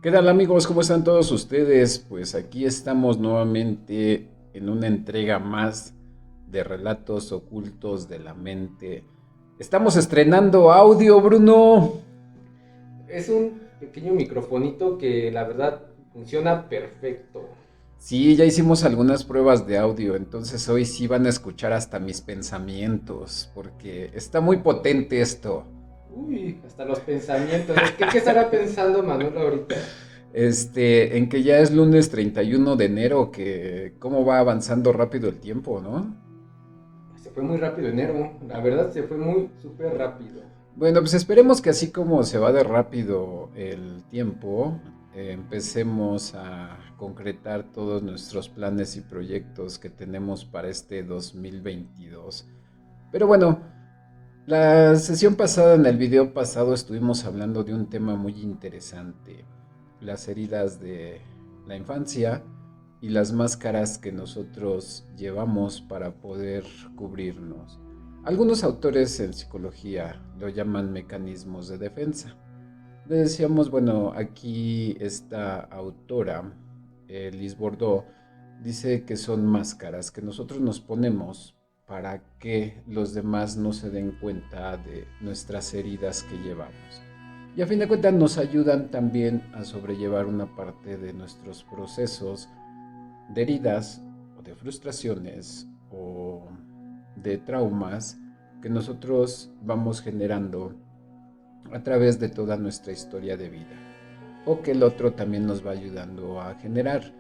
¿Qué tal amigos? ¿Cómo están todos ustedes? Pues aquí estamos nuevamente en una entrega más de relatos ocultos de la mente. Estamos estrenando audio, Bruno. Es un pequeño microfonito que la verdad funciona perfecto. Sí, ya hicimos algunas pruebas de audio, entonces hoy sí van a escuchar hasta mis pensamientos, porque está muy potente esto. Uy, hasta los pensamientos. ¿Qué estará pensando Manuel ahorita? En que ya es lunes 31 de enero, que cómo va avanzando rápido el tiempo, ¿no? Se fue muy rápido enero. La verdad se fue muy súper rápido. Bueno, pues esperemos que así como se va de rápido el tiempo, empecemos a concretar todos nuestros planes y proyectos que tenemos para este 2022. Pero bueno, la sesión pasada, en el video pasado, estuvimos hablando de un tema muy interesante, las heridas de la infancia y las máscaras que nosotros llevamos para poder cubrirnos. Algunos autores en psicología lo llaman mecanismos de defensa. Le decíamos, bueno, aquí esta autora, Liz Bourdieu, dice que son máscaras que nosotros nos ponemos para que los demás no se den cuenta de nuestras heridas que llevamos. Y a fin de cuentas nos ayudan también a sobrellevar una parte de nuestros procesos de heridas o de frustraciones o de traumas que nosotros vamos generando a través de toda nuestra historia de vida o que el otro también nos va ayudando a generar,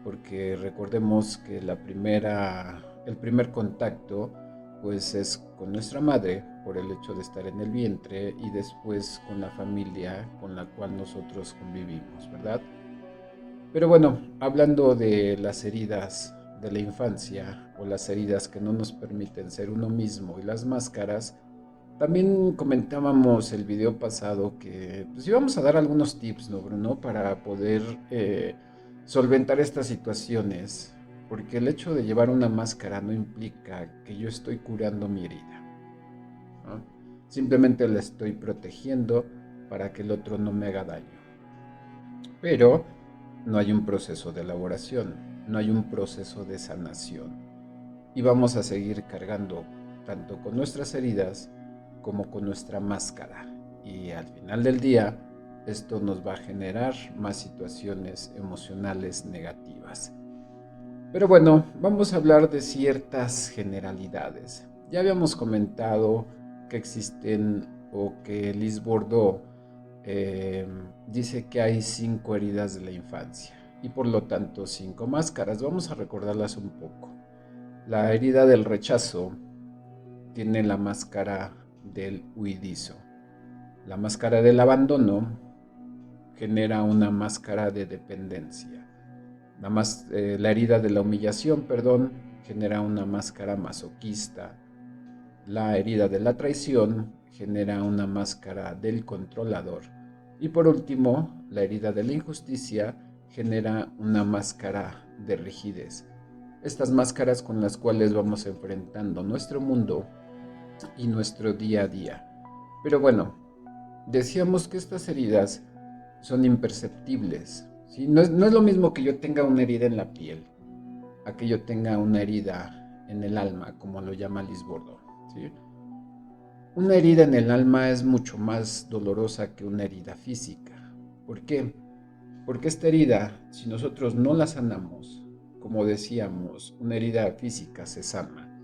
porque recordemos que el primer contacto pues es con nuestra madre por el hecho de estar en el vientre y después con la familia con la cual nosotros convivimos, ¿verdad? Pero bueno, hablando de las heridas de la infancia o las heridas que no nos permiten ser uno mismo y las máscaras, también comentábamos el video pasado que pues íbamos a dar algunos tips, ¿no, Bruno? Para poder solventar estas situaciones. Porque el hecho de llevar una máscara no implica que yo estoy curando mi herida, ¿no? Simplemente la estoy protegiendo para que el otro no me haga daño. Pero no hay un proceso de elaboración, no hay un proceso de sanación. Y vamos a seguir cargando tanto con nuestras heridas como con nuestra máscara. Y al final del día, esto nos va a generar más situaciones emocionales negativas. Pero bueno, vamos a hablar de ciertas generalidades. Ya habíamos comentado que existen o que Liz Bourdieu eh, dice que hay 5 heridas de la infancia y por lo tanto 5 máscaras. Vamos a recordarlas un poco. La herida del rechazo tiene la máscara del huidizo. La máscara del abandono genera una máscara de dependencia. La herida de la humillación, perdón, genera una máscara masoquista. La herida de la traición genera una máscara del controlador. Y por último, la herida de la injusticia genera una máscara de rigidez. Estas máscaras con las cuales vamos enfrentando nuestro mundo y nuestro día a día. Pero bueno, decíamos que estas heridas son imperceptibles. ¿Sí? No es lo mismo que yo tenga una herida en la piel a que yo tenga una herida en el alma, como lo llama Lisbordo. ¿Sí? Una herida en el alma es mucho más dolorosa que una herida física. ¿Por qué? Porque esta herida, si nosotros no la sanamos, como decíamos, una herida física se sana.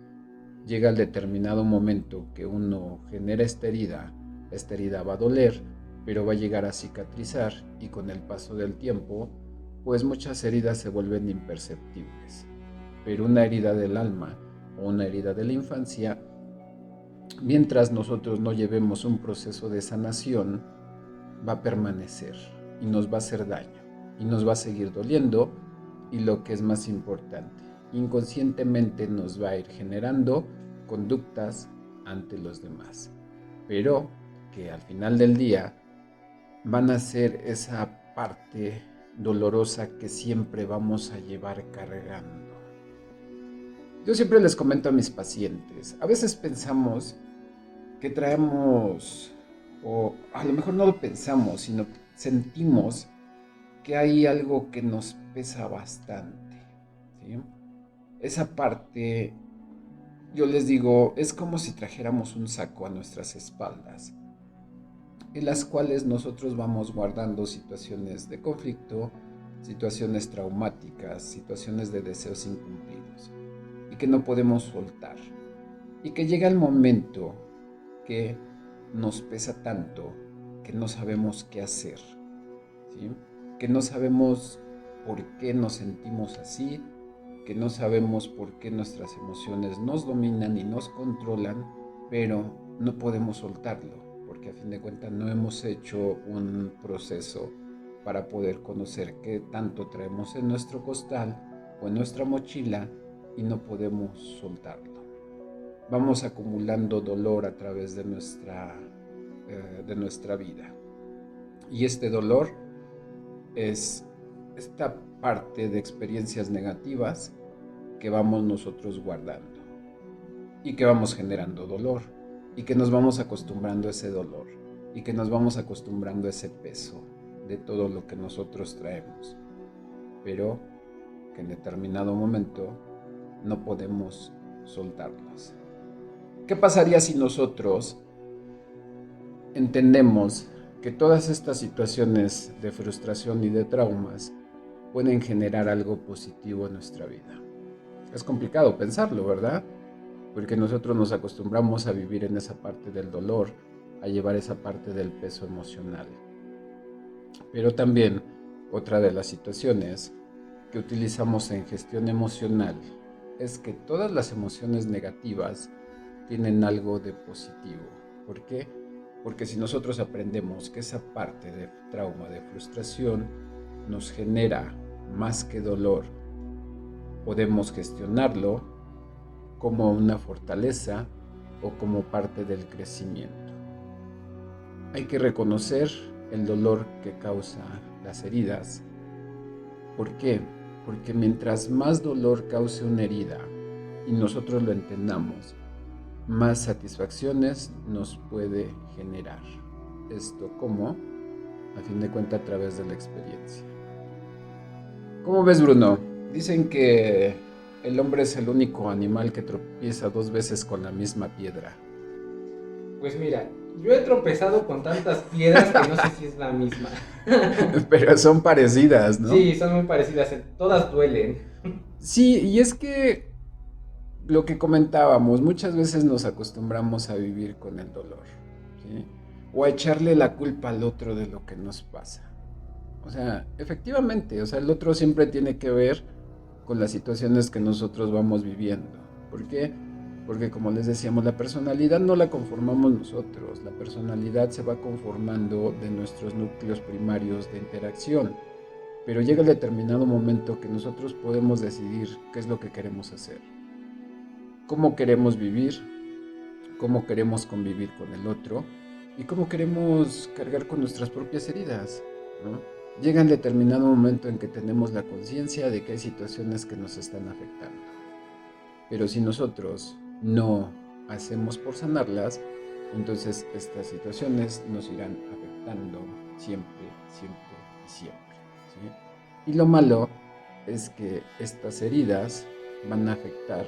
Llega el determinado momento que uno genera esta herida va a doler, pero va a llegar a cicatrizar y con el paso del tiempo, pues muchas heridas se vuelven imperceptibles. Pero una herida del alma o una herida de la infancia, mientras nosotros no llevemos un proceso de sanación, va a permanecer y nos va a hacer daño y nos va a seguir doliendo y lo que es más importante, inconscientemente nos va a ir generando conductas ante los demás, pero que al final del día van a ser esa parte dolorosa que siempre vamos a llevar cargando. Yo siempre les comento a mis pacientes, a veces pensamos que traemos, o a lo mejor no lo pensamos, sino sentimos que hay algo que nos pesa bastante, ¿sí? Esa parte, yo les digo, es como si trajéramos un saco a nuestras espaldas, en las cuales nosotros vamos guardando situaciones de conflicto, situaciones traumáticas, situaciones de deseos incumplidos, y que no podemos soltar. Y que llega el momento que nos pesa tanto que no sabemos qué hacer, ¿sí? Que no sabemos por qué nos sentimos así, que no sabemos por qué nuestras emociones nos dominan y nos controlan, pero no podemos soltarlo, porque a fin de cuentas no hemos hecho un proceso para poder conocer qué tanto traemos en nuestro costal o en nuestra mochila y no podemos soltarlo. Vamos acumulando dolor a través de nuestra vida. Y este dolor es esta parte de experiencias negativas que vamos nosotros guardando y que vamos generando dolor y que nos vamos acostumbrando a ese dolor y que nos vamos acostumbrando a ese peso de todo lo que nosotros traemos, pero que en determinado momento no podemos soltarlos. ¿Qué pasaría si nosotros entendemos que todas estas situaciones de frustración y de traumas pueden generar algo positivo en nuestra vida? Es complicado pensarlo, ¿verdad? Porque nosotros nos acostumbramos a vivir en esa parte del dolor, a llevar esa parte del peso emocional. Pero también otra de las situaciones que utilizamos en gestión emocional es que todas las emociones negativas tienen algo de positivo. ¿Por qué? Porque si nosotros aprendemos que esa parte de trauma, de frustración, nos genera más que dolor, podemos gestionarlo como una fortaleza o como parte del crecimiento. Hay que reconocer el dolor que causa las heridas. ¿Por qué? Porque mientras más dolor cause una herida y nosotros lo entendamos, más satisfacciones nos puede generar. Esto como, a fin de cuentas, a través de la experiencia. ¿Cómo ves, Bruno? Dicen que el hombre es el único animal que tropieza 2 veces con la misma piedra. Pues mira, yo he tropezado con tantas piedras que no sé si es la misma. Pero son parecidas, ¿no? Sí, son muy parecidas, todas duelen. Sí, y es que lo que comentábamos, muchas veces nos acostumbramos a vivir con el dolor, ¿sí? O a echarle la culpa al otro de lo que nos pasa. O sea, efectivamente, o sea, el otro siempre tiene que ver con las situaciones que nosotros vamos viviendo. ¿Por qué? Porque como les decíamos, la personalidad no la conformamos nosotros, la personalidad se va conformando de nuestros núcleos primarios de interacción, pero llega el determinado momento que nosotros podemos decidir qué es lo que queremos hacer, cómo queremos vivir, cómo queremos convivir con el otro y cómo queremos cargar con nuestras propias heridas, ¿no? Llega un determinado momento en que tenemos la conciencia de que hay situaciones que nos están afectando. Pero si nosotros no hacemos por sanarlas, entonces estas situaciones nos irán afectando siempre, siempre y siempre, ¿sí? Y lo malo es que estas heridas van a afectar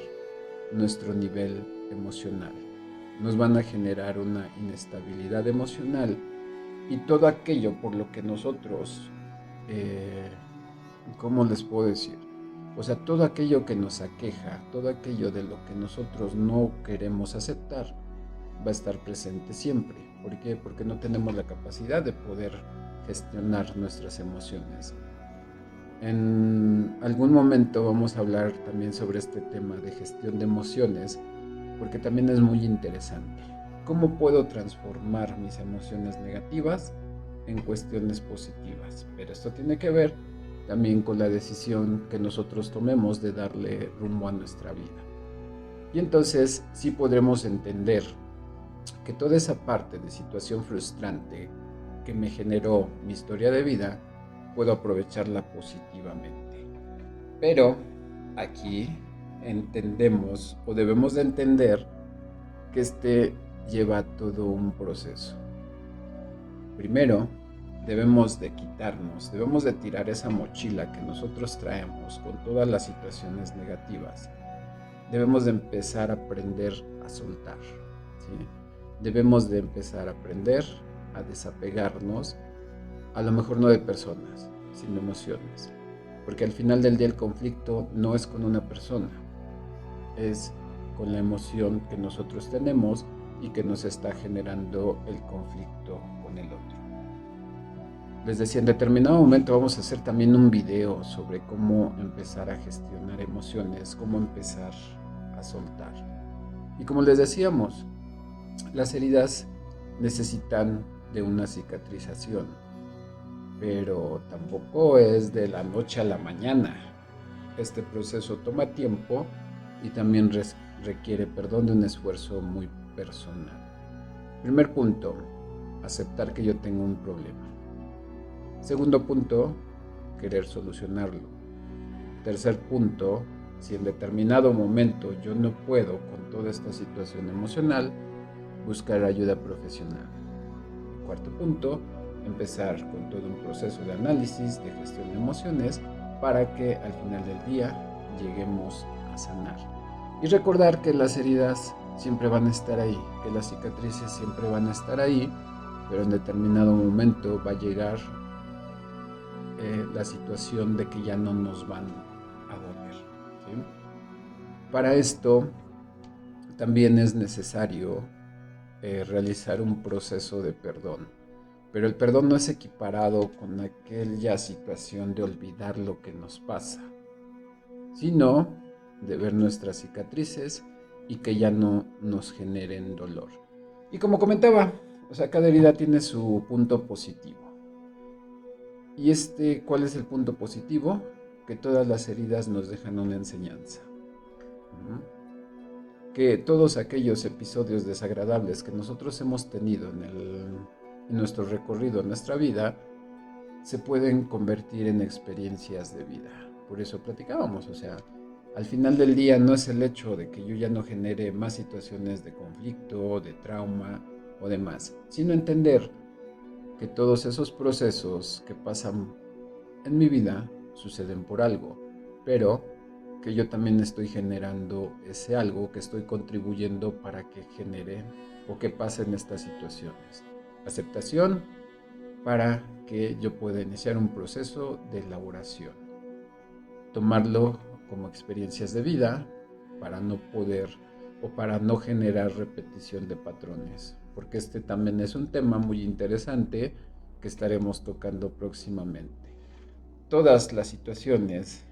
nuestro nivel emocional. Nos van a generar una inestabilidad emocional y todo aquello por lo que nosotros, eh, ¿cómo les puedo decir? O sea, todo aquello que nos aqueja, todo aquello de lo que nosotros no queremos aceptar, va a estar presente siempre. ¿Por qué? Porque no tenemos la capacidad de poder gestionar nuestras emociones. En algún momento vamos a hablar también sobre este tema de gestión de emociones, porque también es muy interesante. ¿Cómo puedo transformar mis emociones negativas en cuestiones positivas? Pero esto tiene que ver también con la decisión que nosotros tomemos de darle rumbo a nuestra vida. Y entonces sí podremos entender que toda esa parte de situación frustrante que me generó mi historia de vida, puedo aprovecharla positivamente. Pero aquí entendemos o debemos de entender que este lleva todo un proceso. Primero, debemos de quitarnos, debemos de tirar esa mochila que nosotros traemos con todas las situaciones negativas. Debemos de empezar a aprender a soltar, ¿sí? Debemos de empezar a aprender a desapegarnos, a lo mejor no de personas, sino emociones. Porque al final del día el conflicto no es con una persona, es con la emoción que nosotros tenemos y que nos está generando el conflicto con el otro. Les decía, en determinado momento vamos a hacer también un video sobre cómo empezar a gestionar emociones, cómo empezar a soltar. Y como les decíamos, las heridas necesitan de una cicatrización, pero tampoco es de la noche a la mañana. Este proceso toma tiempo y también requiere, perdón, de un esfuerzo muy personal. Primer punto, aceptar que yo tengo un problema. Segundo punto, querer solucionarlo. Tercer punto, si en determinado momento yo no puedo con toda esta situación emocional, buscar ayuda profesional. Cuarto punto, empezar con todo un proceso de análisis, de gestión de emociones, para que al final del día lleguemos a sanar. Y recordar que las heridas siempre van a estar ahí, que las cicatrices siempre van a estar ahí, pero en determinado momento va a llegar la situación de que ya no nos van a doler, ¿sí? Para esto también es necesario realizar un proceso de perdón, pero el perdón no es equiparado con aquella situación de olvidar lo que nos pasa, sino de ver nuestras cicatrices y que ya no nos generen dolor. Y como comentaba, o sea, cada herida tiene su punto positivo. Y ¿cuál es el punto positivo? Que todas las heridas nos dejan una enseñanza. Que todos aquellos episodios desagradables que nosotros hemos tenido en nuestro recorrido, en nuestra vida, se pueden convertir en experiencias de vida. Por eso platicábamos, o sea, al final del día no es el hecho de que yo ya no genere más situaciones de conflicto, de trauma o demás, sino entender que todos esos procesos que pasan en mi vida suceden por algo, pero que yo también estoy generando ese algo, que estoy contribuyendo para que genere o que pasen estas situaciones. Aceptación para que yo pueda iniciar un proceso de elaboración. Tomarlo como experiencias de vida para no poder o para no generar repetición de patrones, porque este también es un tema muy interesante que estaremos tocando próximamente. Todas las situaciones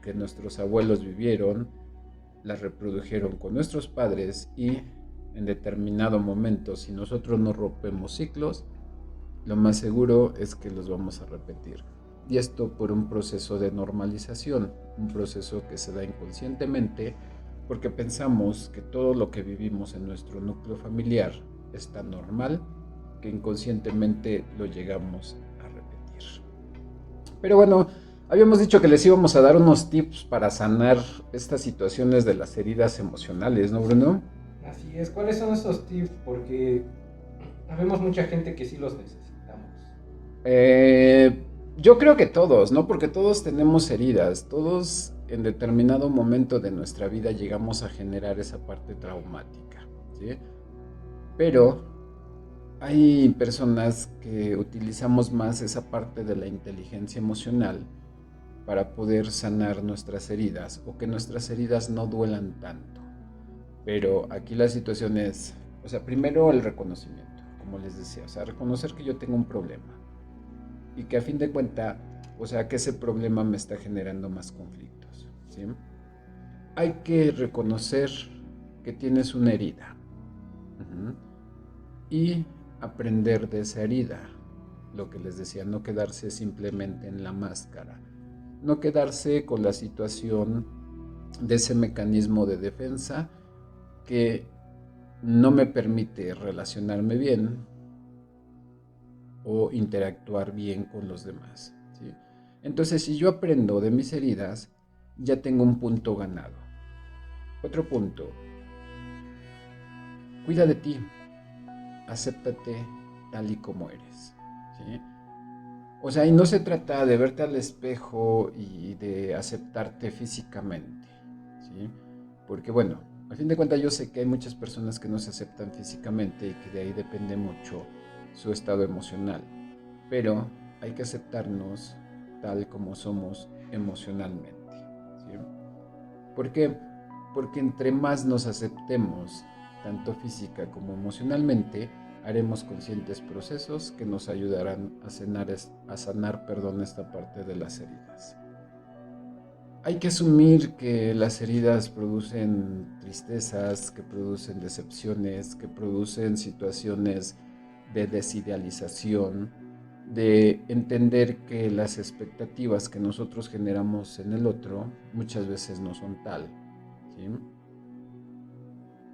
que nuestros abuelos vivieron las reprodujeron con nuestros padres y en determinado momento, si nosotros no rompemos ciclos, lo más seguro es que los vamos a repetir. Y esto por un proceso de normalización, un proceso que se da inconscientemente porque pensamos que todo lo que vivimos en nuestro núcleo familiar es tan normal que inconscientemente lo llegamos a repetir. Pero bueno, habíamos dicho que les íbamos a dar unos tips para sanar estas situaciones de las heridas emocionales, ¿no, Bruno? Así es. ¿Cuáles son esos tips? Porque habemos mucha gente que sí los necesitamos. Eh, yo creo que todos, ¿no? Porque todos tenemos heridas, todos en determinado momento de nuestra vida llegamos a generar esa parte traumática, ¿sí? Pero hay personas que utilizamos más esa parte de la inteligencia emocional para poder sanar nuestras heridas o que nuestras heridas no duelan tanto. Pero aquí la situación es, o sea, primero el reconocimiento, como les decía, o sea, reconocer que yo tengo un problema y que a fin de cuenta, o sea, que ese problema me está generando más conflictos, ¿sí? Hay que reconocer que tienes una herida. Uh-huh. Y aprender de esa herida. Lo que les decía, no quedarse simplemente en la máscara, no quedarse con la situación de ese mecanismo de defensa que no me permite relacionarme bien o interactuar bien con los demás, ¿sí? Entonces, si yo aprendo de mis heridas, ya tengo un punto ganado. Otro punto, cuida de ti, acéptate tal y como eres, ¿sí? O sea, y no se trata de verte al espejo y de aceptarte físicamente, ¿sí? Porque bueno, a fin de cuentas yo sé que hay muchas personas que no se aceptan físicamente y que de ahí depende mucho su estado emocional. Pero hay que aceptarnos tal como somos emocionalmente, ¿sí? ¿Por qué? Porque entre más nos aceptemos, tanto física como emocionalmente, haremos conscientes procesos que nos ayudarán a sanar esta parte de las heridas. Hay que asumir que las heridas producen tristezas, que producen decepciones, que producen situaciones de desidealización, de entender que las expectativas que nosotros generamos en el otro muchas veces no son tal, ¿sí?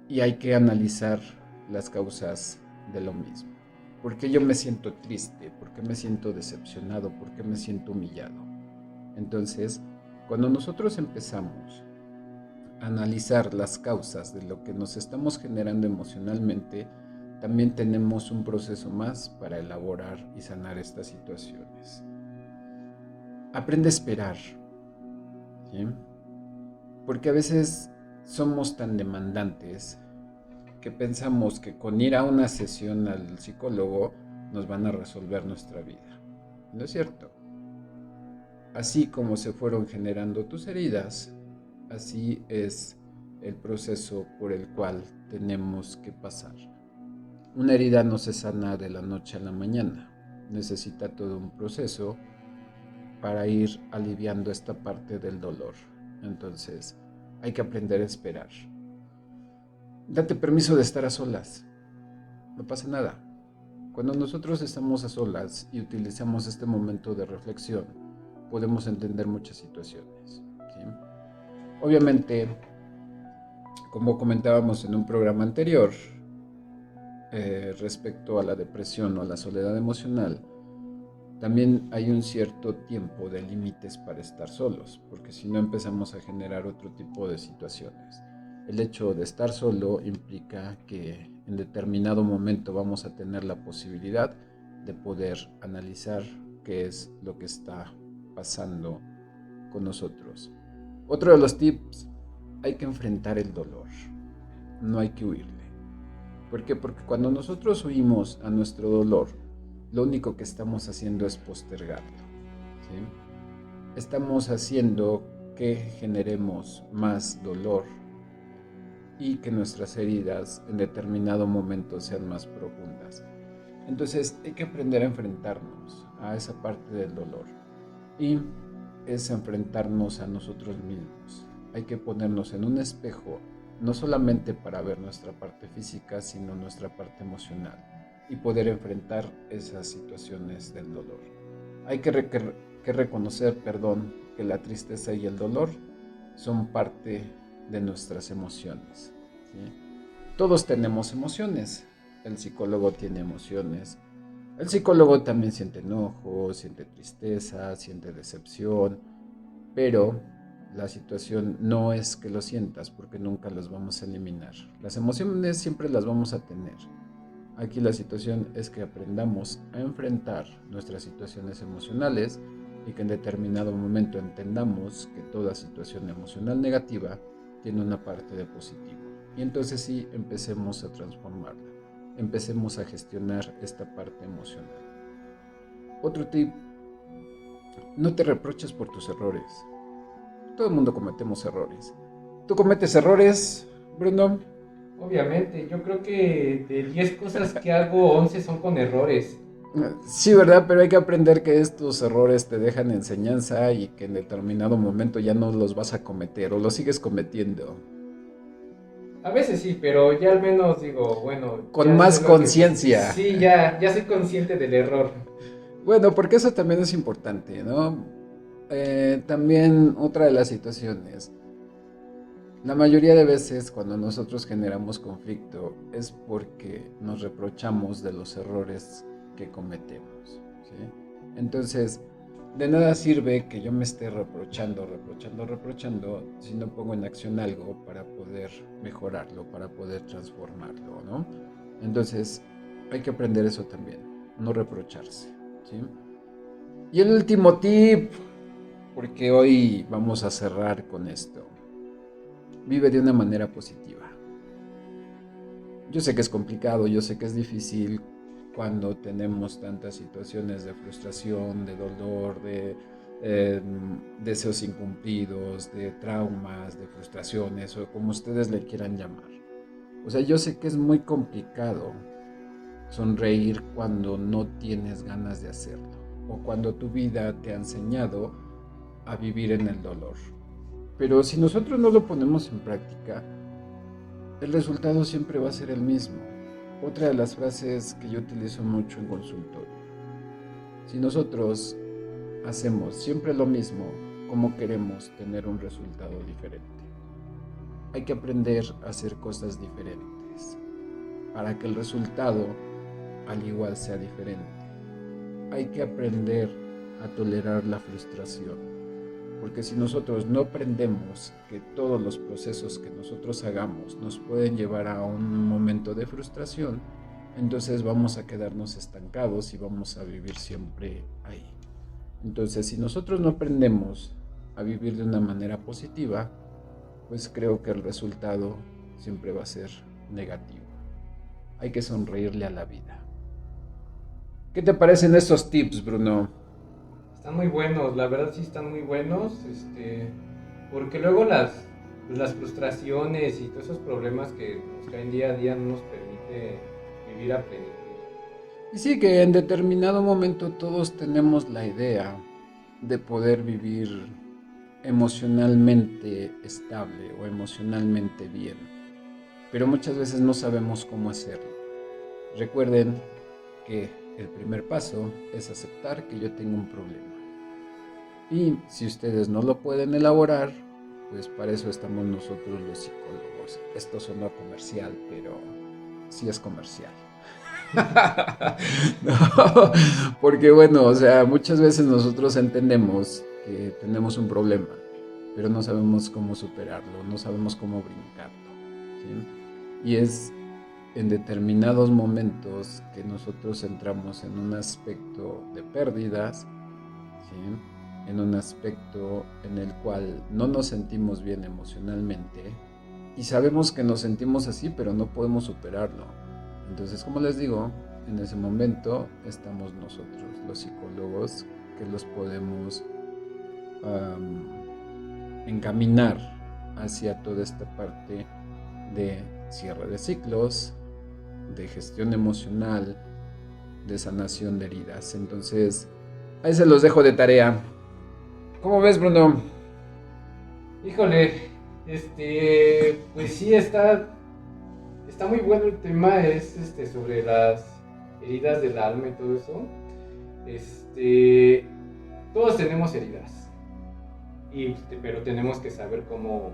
Y hay que analizar las causas de lo mismo. ¿Por qué yo me siento triste? ¿Por qué me siento decepcionado? ¿Por qué me siento humillado? Entonces, cuando nosotros empezamos a analizar las causas de lo que nos estamos generando emocionalmente, también tenemos un proceso más para elaborar y sanar estas situaciones. Aprende a esperar, ¿sí? Porque a veces somos tan demandantes que pensamos que con ir a una sesión al psicólogo nos van a resolver nuestra vida. No es cierto. Así como se fueron generando tus heridas, así es el proceso por el cual tenemos que pasar. Una herida no se sana de la noche a la mañana. Necesita todo un proceso para ir aliviando esta parte del dolor. Entonces, hay que aprender a esperar. Date permiso de estar a solas. No pasa nada. Cuando nosotros estamos a solas y utilizamos este momento de reflexión, podemos entender muchas situaciones, ¿sí? Obviamente, como comentábamos en un programa anterior, respecto a la depresión o a la soledad emocional, también hay un cierto tiempo de límites para estar solos, porque si no empezamos a generar otro tipo de situaciones. El hecho de estar solo implica que en determinado momento vamos a tener la posibilidad de poder analizar qué es lo que está pasando con nosotros. Otro de los tips, hay que enfrentar el dolor, no hay que huirle. ¿Por qué? Porque cuando nosotros huimos a nuestro dolor, lo único que estamos haciendo es postergarlo, ¿sí? Estamos haciendo que generemos más dolor y que nuestras heridas en determinado momento sean más profundas. Entonces hay que aprender a enfrentarnos a esa parte del dolor y es enfrentarnos a nosotros mismos. Hay que ponernos en un espejo, no solamente para ver nuestra parte física, sino nuestra parte emocional y poder enfrentar esas situaciones del dolor. Hay que reconocer, que la tristeza y el dolor son parte de nuestras emociones, ¿sí? Todos tenemos emociones. El psicólogo tiene emociones. El psicólogo también siente enojo, siente tristeza, siente decepción, pero la situación no es que lo sientas porque nunca las vamos a eliminar. Las emociones siempre las vamos a tener. Aquí la situación es que aprendamos a enfrentar nuestras situaciones emocionales y que en determinado momento entendamos que toda situación emocional negativa tiene una parte de positivo. Y entonces sí empecemos a transformarla, empecemos a gestionar esta parte emocional. Otro tip, no te reproches por tus errores. Todo el mundo cometemos errores. ¿Tú cometes errores, Bruno? Obviamente, yo creo que de 10 cosas que hago, 11 son con errores. Sí, ¿verdad? Pero hay que aprender que estos errores te dejan enseñanza y que en determinado momento ya no los vas a cometer o los sigues cometiendo. A veces sí, pero ya al menos digo, bueno, Con ya sé más lo que... conciencia. Sí, ya soy consciente del error. Bueno, porque eso también es importante, ¿no? También otra de las situaciones. La mayoría de veces cuando nosotros generamos conflicto es porque nos reprochamos de los errores que cometemos, ¿sí? Entonces, de nada sirve que yo me esté reprochando, si no pongo en acción algo para poder mejorarlo, para poder transformarlo, ¿no? Entonces, hay que aprender eso también, no reprocharse, ¿sí? Y el último tip, porque hoy vamos a cerrar con esto. Vive de una manera positiva. Yo sé que es complicado, yo sé que es difícil cuando tenemos tantas situaciones de frustración, de dolor, de deseos incumplidos, de traumas, de frustraciones o como ustedes le quieran llamar. O sea, yo sé que es muy complicado sonreír cuando no tienes ganas de hacerlo o cuando tu vida te ha enseñado a vivir en el dolor. Pero si nosotros no lo ponemos en práctica, el resultado siempre va a ser el mismo. Otra de las frases que yo utilizo mucho en consultorio. Si nosotros hacemos siempre lo mismo, ¿cómo queremos tener un resultado diferente? Hay que aprender a hacer cosas diferentes para que el resultado al igual sea diferente. Hay que aprender a tolerar la frustración, porque si nosotros no aprendemos que todos los procesos que nosotros hagamos nos pueden llevar a un momento de frustración, entonces vamos a quedarnos estancados y vamos a vivir siempre ahí. Entonces, si nosotros no aprendemos a vivir de una manera positiva, pues creo que el resultado siempre va a ser negativo. Hay que sonreírle a la vida. ¿Qué te parecen estos tips, Bruno? Están muy buenos, la verdad sí están muy buenos, porque luego las frustraciones y todos esos problemas que nos caen día a día no nos permite vivir a plenitud. Y sí que en determinado momento todos tenemos la idea de poder vivir emocionalmente estable o emocionalmente bien, pero muchas veces no sabemos cómo hacerlo. Recuerden que el primer paso es aceptar que yo tengo un problema. Y si ustedes no lo pueden elaborar, pues para eso estamos nosotros los psicólogos. Esto suena comercial, pero sí es comercial. No, porque bueno, o sea, muchas veces nosotros entendemos que tenemos un problema, pero no sabemos cómo superarlo, no sabemos cómo brincarlo, ¿sí? Y es en determinados momentos que nosotros entramos en un aspecto de pérdidas, ¿sí? En un aspecto en el cual no nos sentimos bien emocionalmente y sabemos que nos sentimos así, pero no podemos superarlo. Entonces, como les digo, en ese momento estamos nosotros, los psicólogos, que los podemos encaminar hacia toda esta parte de cierre de ciclos, de gestión emocional, de sanación de heridas. Entonces, ahí se los dejo de tarea. ¿Cómo ves, Bruno? Híjole, pues sí está muy bueno el tema, es sobre las heridas del alma y todo eso. Todos tenemos heridas, pero tenemos que saber cómo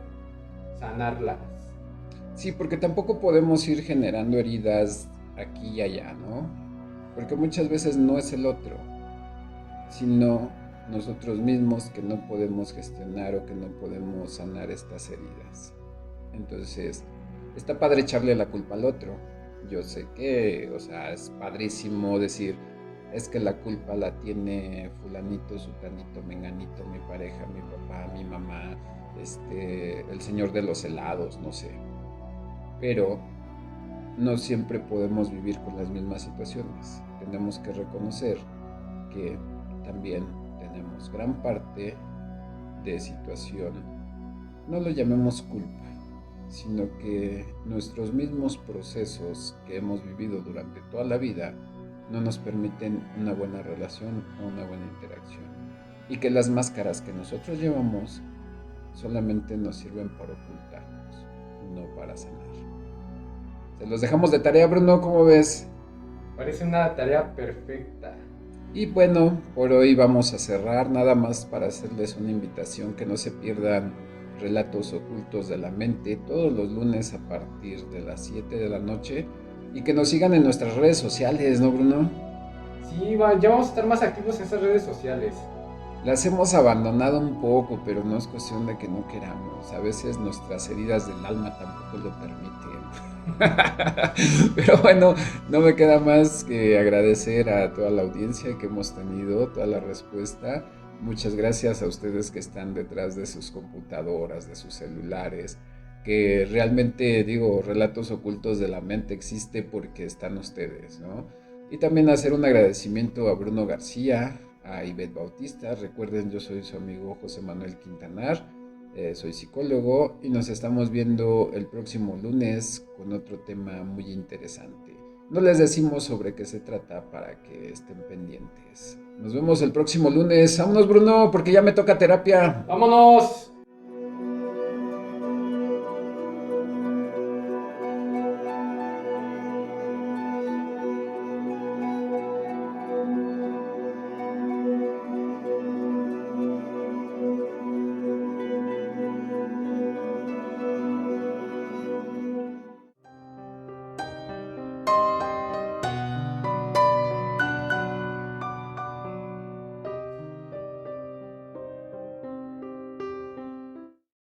sanarlas. Sí, porque tampoco podemos ir generando heridas aquí y allá, ¿no? Porque muchas veces no es el otro, sino nosotros mismos que no podemos gestionar o que no podemos sanar estas heridas. Entonces, está padre echarle la culpa al otro. Yo sé que, o sea, es padrísimo decir, es que la culpa la tiene fulanito, sutanito, menganito, mi pareja, mi papá, mi mamá, el señor de los helados, no sé. Pero no siempre podemos vivir con las mismas situaciones. Tenemos que reconocer que también tenemos gran parte de situación, no lo llamemos culpa, sino que nuestros mismos procesos que hemos vivido durante toda la vida no nos permiten una buena relación o una buena interacción. Y que las máscaras que nosotros llevamos solamente nos sirven para ocultarnos, no para sanar. Se los dejamos de tarea, Bruno, ¿cómo ves? Parece una tarea perfecta. Y bueno, por hoy vamos a cerrar, nada más para hacerles una invitación que no se pierdan Relatos Ocultos de la Mente todos los lunes a partir de las 7 de la noche y que nos sigan en nuestras redes sociales, ¿no, Bruno? Sí, ya vamos a estar más activos en esas redes sociales. Las hemos abandonado un poco, pero no es cuestión de que no queramos. A veces nuestras heridas del alma tampoco lo permiten. Pero bueno, no me queda más que agradecer a toda la audiencia que hemos tenido, toda la respuesta. Muchas gracias a ustedes que están detrás de sus computadoras, de sus celulares, que realmente digo, Relatos Ocultos de la Mente existe porque están ustedes, ¿no? Y también hacer un agradecimiento a Bruno García, a Ivette Bautista. Recuerden, yo soy su amigo José Manuel Quintanar, soy psicólogo y nos estamos viendo el próximo lunes con otro tema muy interesante. No les decimos sobre qué se trata para que estén pendientes. Nos vemos el próximo lunes. Vámonos, Bruno, porque ya me toca terapia. ¡Vámonos!